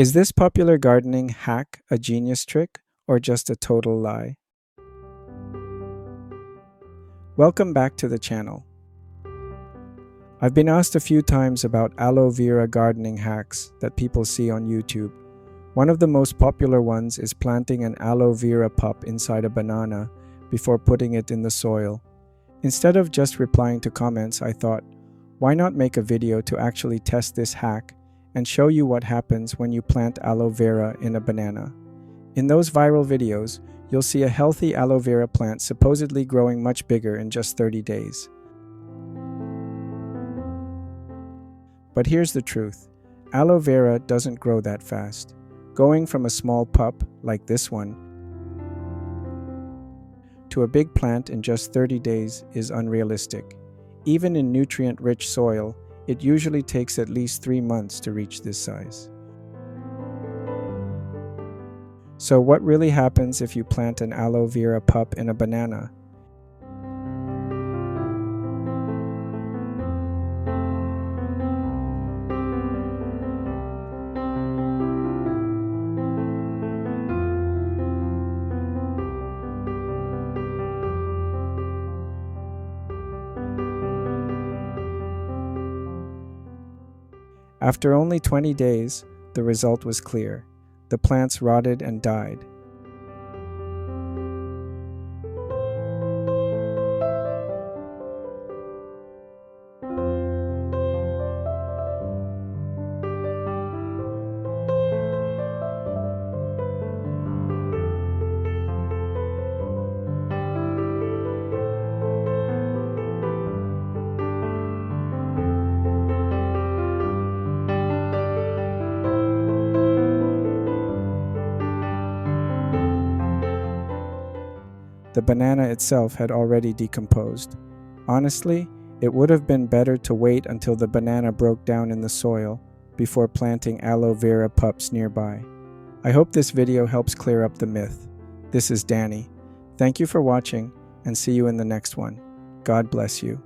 Is this popular gardening hack a genius trick or just a total lie? Welcome back to the channel. I've been asked a few times about aloe vera gardening hacks that people see on YouTube. One of the most popular ones is planting an aloe vera pup inside a banana before putting it in the soil. Instead of just replying to comments, I thought, why not make a video to actually test this hack and show you what happens when you plant aloe vera in a banana. In those viral videos, you'll see a healthy aloe vera plant supposedly growing much bigger in just 30 days. But here's the truth. Aloe vera doesn't grow that fast. Going from a small pup, like this one, to a big plant in just 30 days is unrealistic. Even in nutrient-rich soil, it usually takes at least 3 months to reach this size. So what really happens if you plant an aloe vera pup in a banana? After only 20 days, the result was clear. The plants rotted and died. The banana itself had already decomposed. Honestly, it would have been better to wait until the banana broke down in the soil before planting aloe vera pups nearby. I hope this video helps clear up the myth. This is Danny. Thank you for watching and see you in the next one. God bless you.